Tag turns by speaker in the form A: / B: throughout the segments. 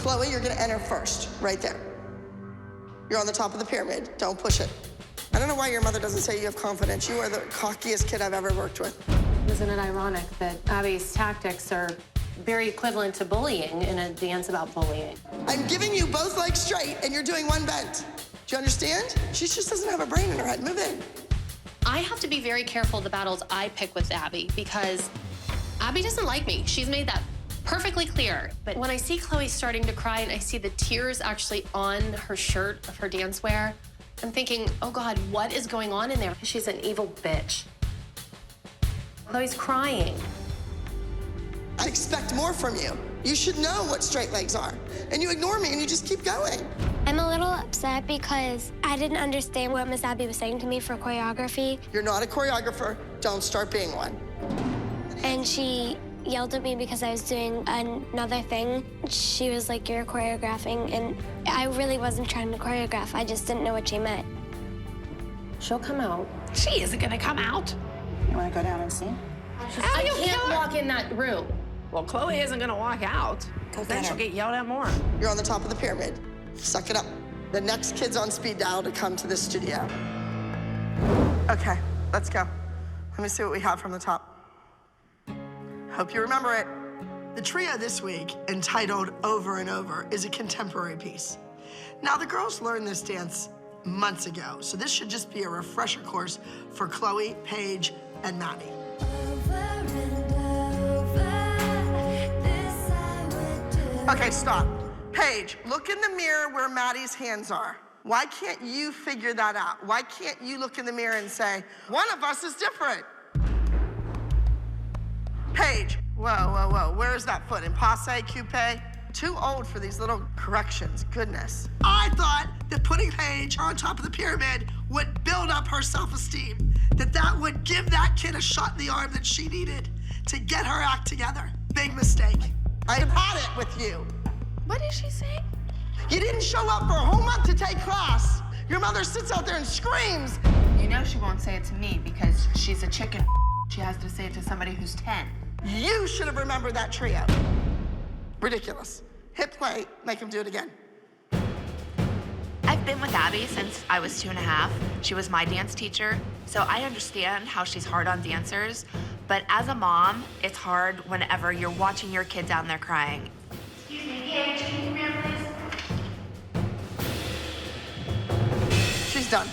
A: Chloe, you're gonna enter first, right there. You're on the top of the pyramid, don't push it. I don't know why your mother doesn't say you have confidence. You are the cockiest kid I've ever worked with.
B: Isn't it ironic that Abby's tactics are very equivalent to bullying in a dance about bullying?
A: I'm giving you both legs straight and you're doing one bent. Do you understand? She just doesn't have a brain in her head. Move in.
B: I have to be very careful the battles I pick with Abby because Abby doesn't like me. She's made that perfectly clear. But when I see Chloe starting to cry and I see the tears actually on her shirt of her dance wear, I'm thinking, oh God, what is going on in there? She's an evil bitch. Chloe's crying.
A: I expect more from you. You should know what straight legs are. And you ignore me and you just keep going.
C: I'm a little upset because I didn't understand what Miss Abby was saying to me for choreography.
A: You're not a choreographer. Don't start being one.
C: And she yelled at me because I was doing another thing. She was like, you're choreographing, and I really wasn't trying to choreograph. I just didn't know what she meant.
B: She'll come out.
D: She isn't gonna come out.
E: You wanna go down and see?
B: I can't walk in that room.
D: Well, Chloe isn't gonna walk out. Then she'll get yelled at more.
A: You're on the top of the pyramid. Suck it up. The next kid's on speed dial to come to the studio. Okay, let's go. Let me see what we have from the top. Hope you remember it. The trio this week, entitled Over and Over, is a contemporary piece. Now, the girls learned this dance months ago, so this should just be a refresher course for Chloe, Paige, and Maddie. Okay, stop. Paige, look in the mirror where Maddie's hands are. Why can't you figure that out? Why can't you look in the mirror and say, one of us is different? Paige, whoa. Where's that foot? In passe, coupe? Too old for these little corrections, goodness. I thought that putting Paige on top of the pyramid would build up her self-esteem, that would give that kid a shot in the arm that she needed to get her act together. Big mistake. I've had it with you.
D: What is she saying?
A: You didn't show up for a whole month to take class. Your mother sits out there and screams.
E: You know she won't say it to me because she's a chicken. She has to say it to somebody who's 10.
A: You should have remembered that trio. Ridiculous. Hit play, make him do it again.
F: I've been with Abby since I was 2.5. She was my dance teacher, so I understand how she's hard on dancers. But as a mom, it's hard whenever you're watching your kid down there crying.
C: Excuse me, Paige, can you come here, please?
A: She's done.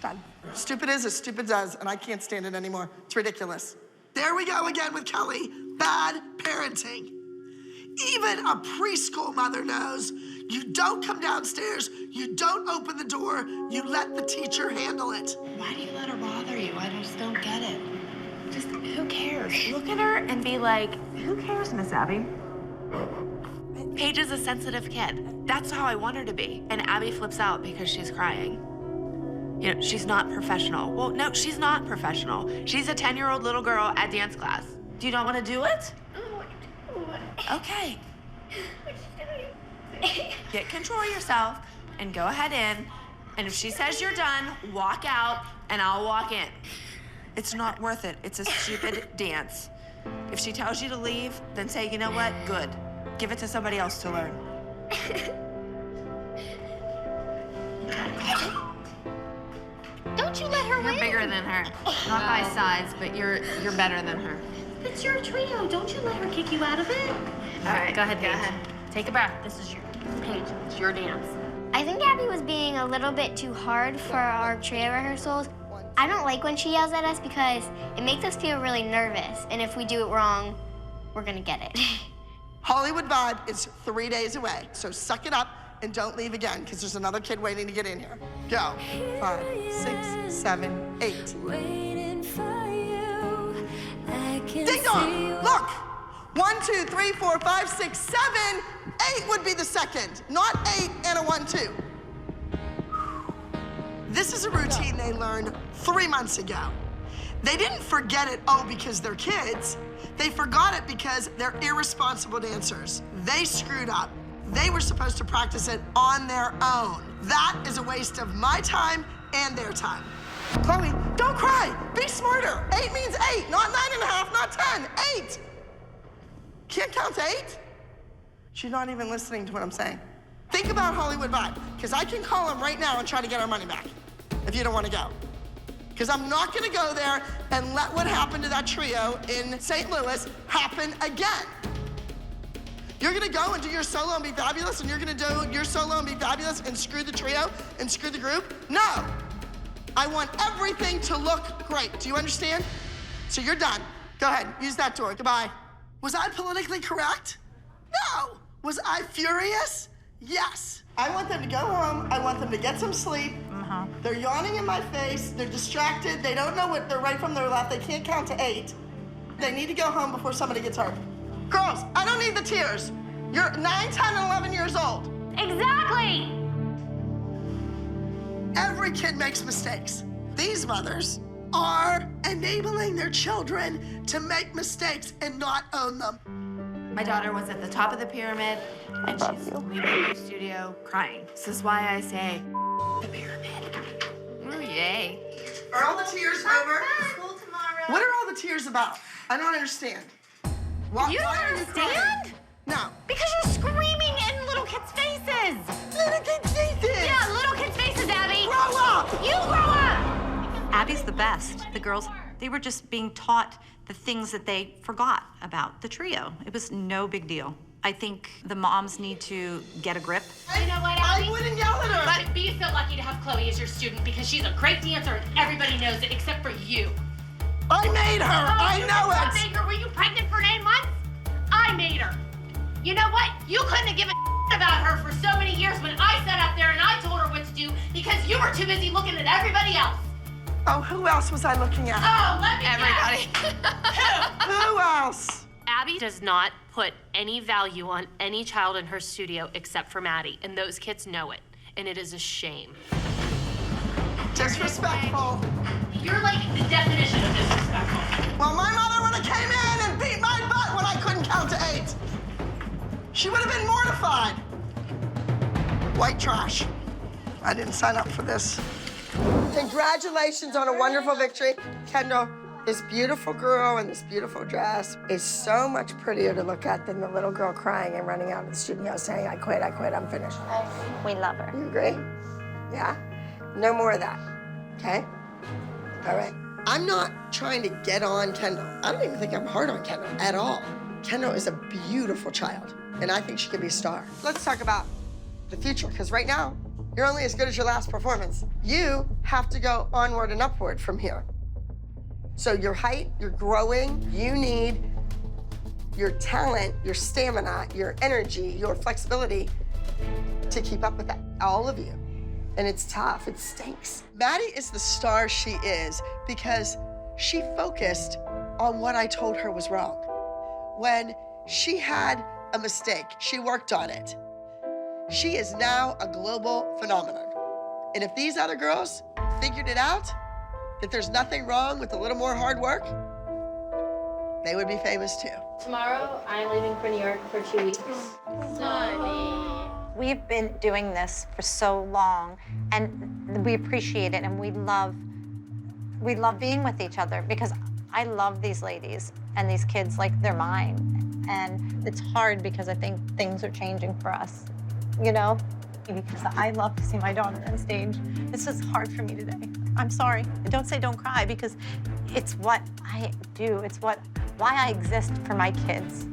A: Done. Stupid is as stupid does, and I can't stand it anymore. It's ridiculous. There we go again with Kelly. Bad parenting. Even a preschool mother knows you don't come downstairs, you don't open the door, you let the teacher handle it.
F: Why do you let her bother you? I just don't get it. Just, who cares? Look at her and be like, who cares, Miss Abby? Paige is a sensitive kid. That's how I want her to be. And Abby flips out because she's crying. You know, she's not professional. Well, no, she's not professional. She's a 10-year-old little girl at dance class. Do you not want to do it? Okay. Get control of yourself and go ahead in. And if she says you're done, walk out and I'll walk in. It's not worth it. It's a stupid dance. If she tells you to leave, then say, you know what? Good. Give it to somebody else to learn.
C: Don't you let her win.
F: You're bigger than her. Not by size, but you're better than her.
B: It's your trio. Don't you let her kick you out of it. All right, go ahead, Paige. Take a breath. This is your Paige. It's your dance.
C: I think Abby was being a little bit too hard for our trio rehearsals. I don't like when she yells at us because it makes us feel really nervous. And if we do it wrong, we're gonna get it.
A: Hollywood Vibe is 3 days away, so suck it up and don't leave again, because there's another kid waiting to get in here. Go. 5, 6, 7, 8. Ding dong! Look! 1, 2, 3, 4, 5, 6, 7. 8 would be the second, not 8 and a 1, 2. This is a routine they learned 3 months ago. They didn't forget it, because they're kids. They forgot it because they're irresponsible dancers. They screwed up. They were supposed to practice it on their own. That is a waste of my time and their time. Chloe, don't cry. Be smarter. 8 means 8, not 9.5, not 10. 8. Can't count to 8? She's not even listening to what I'm saying. Think about Hollywood Vibe, because I can call him right now and try to get our money back if you don't want to go. Because I'm not going to go there and let what happened to that trio in St. Louis happen again. You're going to go and do your solo and be fabulous, and you're going to do your solo and be fabulous and screw the trio and screw the group? No. I want everything to look great. Do you understand? So you're done. Go ahead. Use that door. Goodbye. Was I politically correct? No. Was I furious? Yes. I want them to go home. I want them to get some sleep. They're yawning in my face. They're distracted. They don't know what they're right from their left. They can't count to 8. They need to go home before somebody gets hurt. Girls, I don't need the tears. You're 9, 10, and 11 years old.
C: Exactly!
A: Every kid makes mistakes. These mothers are enabling their children to make mistakes and not own them.
F: My daughter was at the top of the pyramid, and she's leaving the studio crying. This is why I say, the pyramid. Ooh, yay.
A: Are all the tears over?
F: School tomorrow.
A: What are all the tears about? I don't understand. Why,
F: You don't
A: why are
F: understand?
A: crying? No.
F: Because you're screaming in little kids' faces.
A: Little kids' faces.
F: Yeah, little kids' faces, Abby.
A: Grow up.
F: You grow up.
G: Abby's the best. The girls, they were just being taught the things that they forgot about the trio. It was no big deal. I think the moms need to get a grip.
B: You know what,
A: I
B: Abby?
A: wouldn't yell at her.
B: But be so lucky to have Chloe as your student because she's a great dancer and everybody knows it except for you.
A: I made her. I know
B: What
A: it.
B: made her? Were you pregnant for 9 months? I made her. You know what? You couldn't have given a about her for so many years when I sat up there and I told her what to do because you were too busy looking at everybody else.
A: Oh, who else was I looking at?
B: Oh, let me
F: Everybody.
A: Who else?
B: Abby does not put any value on any child in her studio except for Maddie, and those kids know it, and it is a shame.
A: Disrespectful.
B: You're like the definition of disrespectful.
A: Well, my mother would have came in and beat my butt when I couldn't count to 8. She would have been mortified. White trash. I didn't sign up for this. Congratulations on a wonderful victory. Kendall, this beautiful girl in this beautiful dress is so much prettier to look at than the little girl crying and running out of the studio saying, I quit, I'm finished.
C: We love her.
A: You agree? Yeah? No more of that, okay? All right. I'm not trying to get on Kendall. I don't even think I'm hard on Kendall at all. Kendall is a beautiful child, and I think she could be a star. Let's talk about the future, because right now, you're only as good as your last performance. You have to go onward and upward from here. So your height, you're growing, you need your talent, your stamina, your energy, your flexibility to keep up with that, all of you. And it's tough, it stinks. Maddie is the star she is because she focused on what I told her was wrong. When she had a mistake, she worked on it. She is now a global phenomenon. And if these other girls figured it out, that there's nothing wrong with a little more hard work, they would be famous too.
H: Tomorrow, I'm leaving for New York for 2 weeks.
G: We've been doing this for so long, and we appreciate it, and we love being with each other because I love these ladies and these kids like they're mine. And it's hard because I think things are changing for us, you know? Because I love to see my daughter on stage. This is hard for me today. I'm sorry. Don't say don't cry because it's what I do. It's why I exist for my kids.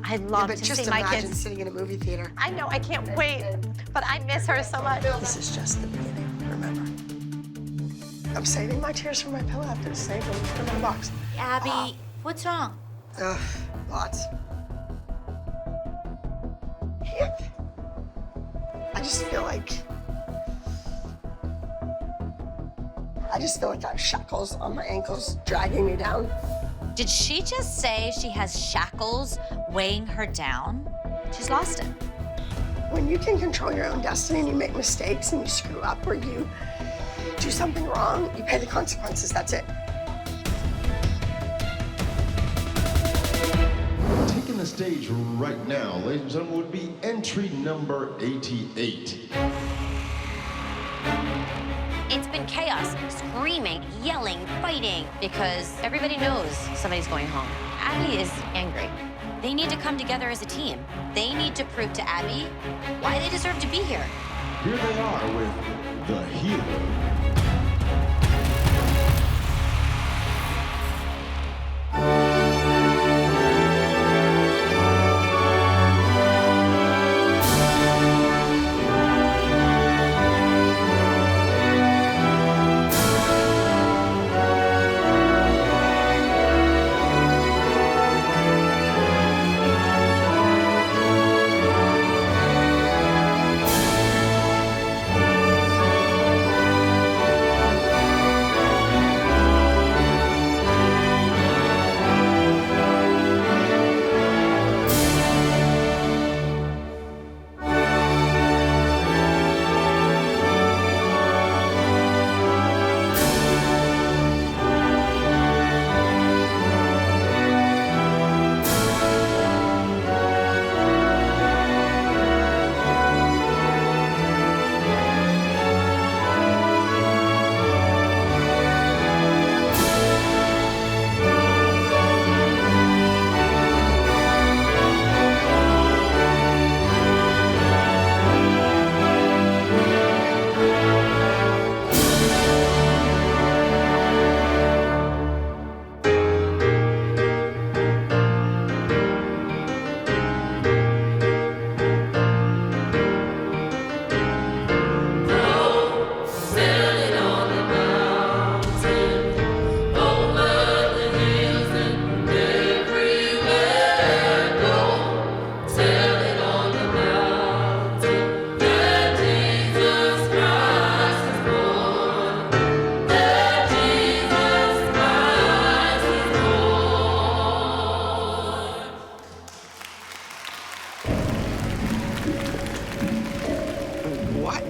G: I love to see my
A: But just imagine
G: kids.
A: sitting in a movie theater.
G: I know, I can't wait, but I miss her so much.
A: This is just the beginning, remember. I'm saving my tears for my pillow. I have to save them, put them in a box.
C: Abby, what's wrong?
A: Ugh, lots. Hip. I just feel like I have shackles on my ankles dragging me down.
I: Did she just say she has shackles weighing her down? She's lost it.
A: When you can control your own destiny and you make mistakes and you screw up or you do something wrong, you pay the consequences, that's it.
J: Taking the stage right now, ladies and gentlemen, would be entry number 88.
I: It's been chaos, screaming, yelling, fighting, because everybody knows somebody's going home. Abby is angry. They need to come together as a team. They need to prove to Abby why they deserve to be here.
J: Here they are with The Healer.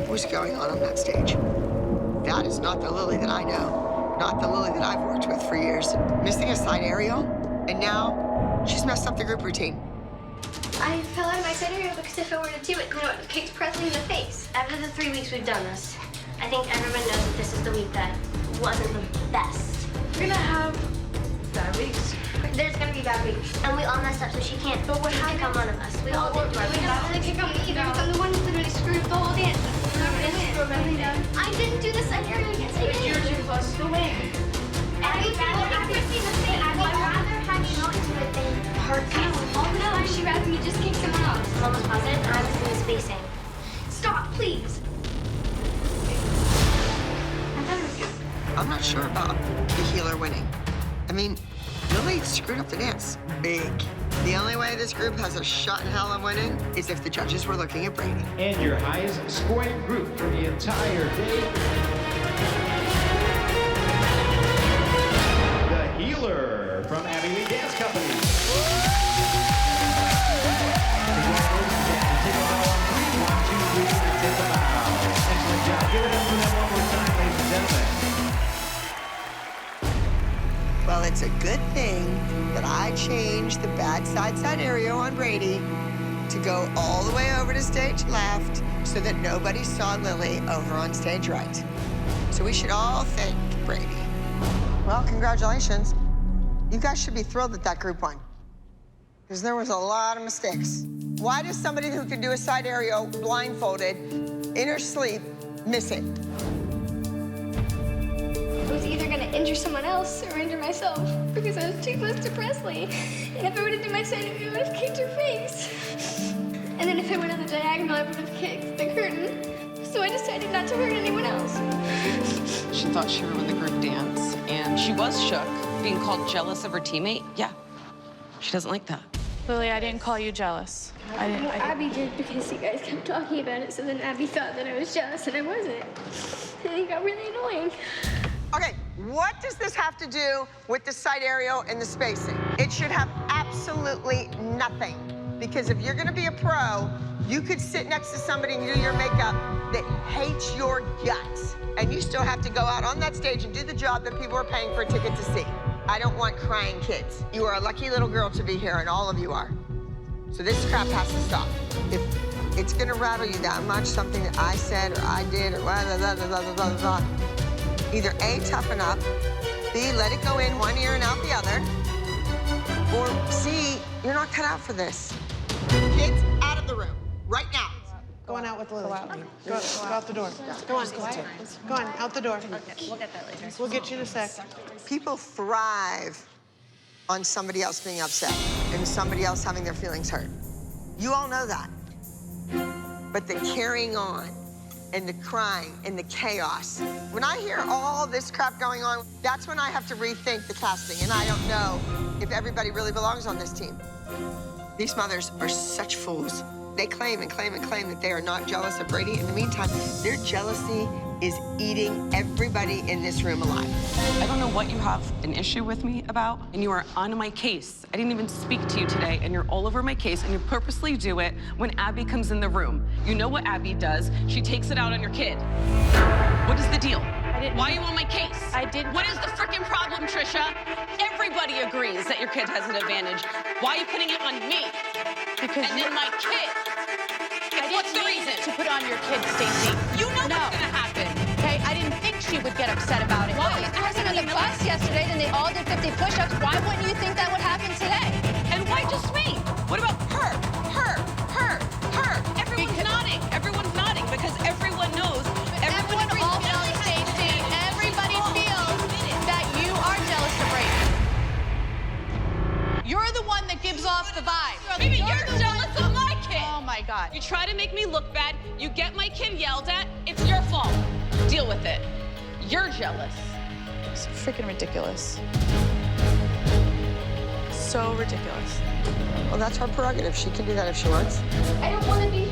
A: What's going on that stage? That is not the Lily that I know, not the Lily that I've worked with for years. Missing a side aerial, and now she's messed up the group routine.
C: I fell out of my side aerial because if I were to do it, it kicked Presley in the face. After the 3 weeks we've done this, I think everyone knows that this is the week that wasn't the best. We're gonna have bad weeks. There's gonna be bad weeks. And we all messed up, so she can't pick on one of us. We all did to our best. Not really pick on me either, because I'm the one who literally screwed the whole dance. I didn't do the side aerial against you. You're too close to the wing. I'd rather have you know into it than hurt us. Oh no, she'd rather me just kick someone else. I'm almost positive I was in the spacing. Stop, please.
A: I'm not sure about the Healer winning. I mean, Lily screwed up the dance. Big. The only way this group has a shot in hell of winning is if the judges were looking at Brady.
K: And your highest scoring group for the entire day. The Healer from Abby Lee Dance Company. Congratulations, Abby. Take a bow on 3, 1, 2, 3, and take a bow. Excellent job. Give it up for them one more time, ladies and gentlemen.
A: Well, it's a good thing that I changed the bad side aerial on Brady to go all the way over to stage left so that nobody saw Lily over on stage right. So we should all thank Brady. Well, congratulations. You guys should be thrilled that that group won, because there was a lot of mistakes. Why does somebody who can do a side aerial blindfolded in her sleep miss it?
C: I was either gonna injure someone else or injure myself because I was too close to Presley. And if I would have done my side, I would have kicked her face. And then if I went on the diagonal, I would have kicked the curtain. So I decided not to hurt anyone else.
E: She thought she ruined the group dance, and she was shook, being called jealous of her teammate. Yeah, she doesn't like that.
F: Lily, I didn't call you jealous. I didn't.
C: Abby did because you guys kept talking about it, so then Abby thought that I was jealous, and I wasn't. And it got really annoying.
A: Okay, what does this have to do with the side aerial and the spacing? It should have absolutely nothing. Because if you're gonna be a pro, you could sit next to somebody and do your makeup that hates your guts. And you still have to go out on that stage and do the job that people are paying for a ticket to see. I don't want crying kids. You are a lucky little girl to be here, and all of you are. So this crap has to stop. If it's gonna rattle you that much, something that I said or I did or blah, blah, blah, blah, blah, blah, blah, either A, toughen up, B, let it go in one ear and out the other, or C, You're not cut out for this. Kids, out of the room, right now.
D: Going out with Lily. Go out the door. Go on. Go on, out the door.
I: We'll get that later.
D: We'll get you in a sec.
A: People thrive on somebody else being upset and somebody else having their feelings hurt. You all know that. But the carrying on and the crying and the chaos, when I hear all this crap going on, that's when I have to rethink the casting, and I don't know if everybody really belongs on this team. These mothers are such fools. They claim and claim and claim that they are not jealous of Brady. In the meantime, their jealousy is eating everybody in this room alive.
E: I don't know what you have an issue with me about, and you are on my case. I didn't even speak to you today, and you're all over my case, and you purposely do it when Abby comes in the room. You know what Abby does. She takes it out on your kid. What is the deal? Why are you on my case?
F: I didn't.
E: What is the freaking problem, Trisha? Everybody agrees that your kid has an advantage. Why are you putting it on me?
F: Because
E: and then my kid. What's the reason?
F: To put on your kid, Stacy.
E: You know what's gonna happen.
F: Okay, I didn't think she would get upset about it.
E: Why?
F: Well, it wasn't in the class yesterday, then they all did 50 push-ups. Why wouldn't you think that would happen today?
E: And why just me? What about her? Everyone's nodding. Everyone's nodding because everyone knows.
F: Everyone all knows, Stacy. Everybody feels that you are jealous of Brady. You're the one that gives off the vibe.
E: Maybe you're jealous of my kid.
F: Oh my God.
E: You try to make me look bad. You get my kid yelled at. It's your fault. Deal with it. You're jealous.
F: It's freaking ridiculous. So ridiculous.
A: Well, that's her prerogative. She can do that if she wants.
C: I don't want to be